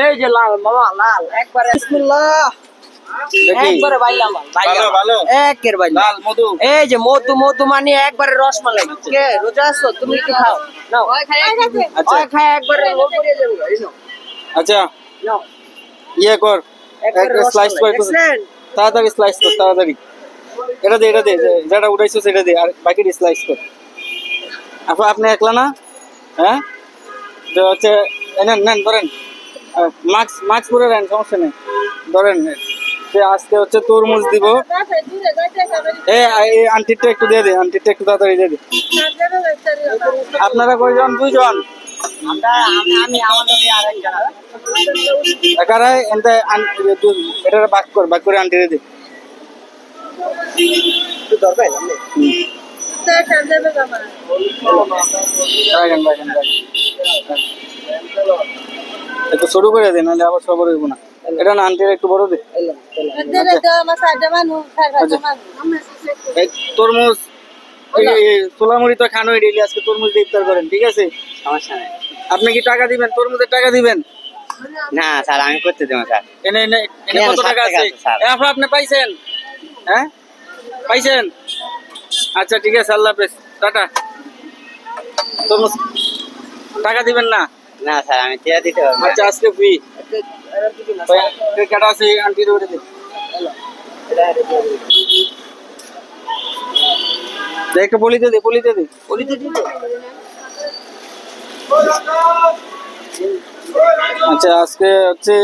এই যে লাল মামা লাল একবারে বিসমিল্লাহ একবারে বাইলাম ভালো ভালো একের ভাই লাল মধু এই যে মধু মধু মানে একবারে রসমালাই কে রোজা আছো তুমি কি খাও নাও আচ্ছা খায় একবারে রোল করে দেব আচ্ছা নাও ইয়ে কর একটা স্লাইস করে তাড়াতাড়ি স্লাইস কর তাড়াতাড়ি এটা দে যেটা উঠাইছো সেটা দে আর বাকিটা স্লাইস কর আপনি একলা না হ্যাঁ তো হচ্ছে নেন ধরেন মাস্ক পরে নেন সমস্যা নেই ধরেন আজকে হচ্ছে তরমুজ দিব এই আন্টিটা একটু দিয়ে দে আন্টিটা একটু তাড়াতাড়ি দিয়ে দে আপনারা কয়জন দুইজন একারাই এটা বাক করে আন্টিরে দে একটু শুরু করে দে নাহলে আবার সবর হইব না এটা না আন্টির একটু বড় দে তরমুজ সোলামুড়ি তো খানোই ডেইলি আজকে তরমুজ দিয়ে ইফতার করেন ঠিক আছে সমস্যা নেই আপনি কি টাকা দিবেন তরমুজের টাকা দিবেন না স্যার আমি করতে দেবো স্যার এনে কত টাকা আছে আপনি পাইছেন হ্যাঁ পাইছেন আচ্ছা ঠিক আছে আল্লাহ হাফেজ টাটা তরমুজ টাকা দিবেন না না স্যার আমি টাকা দিতে পারবো আচ্ছা আজকে ফ্রি কাটা আছে আন্টির ওরে দে দেখে বলিতে দে আচ্ছা আজকে হচ্ছে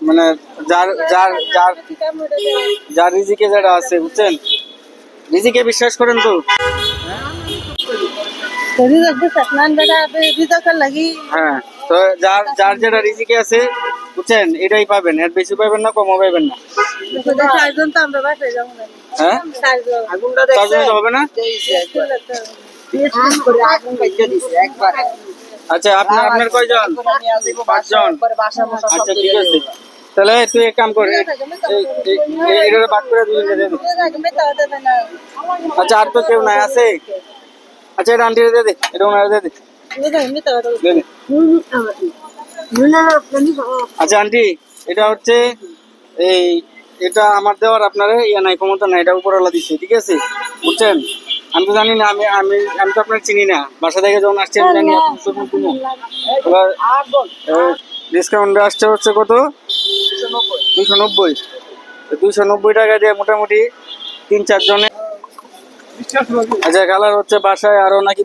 মানে যার রিজিকে যারা আছে বুঝছেন রিজিকে বিশ্বাস করেন তো হ্যাঁ তো যার যেটা রিজিকে আছে বুঝছেন এটাই পাবেন এর বেশি পাবেন না কমও পাবেন না হ্যাঁ হবে না আচ্ছা আপনার কয়জন 5 জন আচ্ছা ঠিক আছে তাহলে তুই এক কাম কর এটা বাদ করে দিবি আচ্ছা আর তো কেউ নাই আছে আচ্ছা এটা আন্টি দে এটা ওনারে দে আচ্ছা আন্টি এটা হচ্ছে এটা আমার দেওয়ার আপনার ইয়া নাই ক্ষমতা নাই এটা উপরওয়ালা দিচ্ছে ঠিক আছে বুঝছেন আমি তো জানি না আমি তো আপনার চিনি না বাসা থেকে যখন আসছে আমি জানি এবার ডিসকাউন্ট আসছে হচ্ছে কত 290 টাকা দিয়ে মোটামুটি 3-4 জনে আচ্ছা কালার হচ্ছে বাসায় আরো নাকি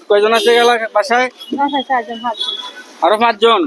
কয়জন আছে বাসায় আরো 5 জন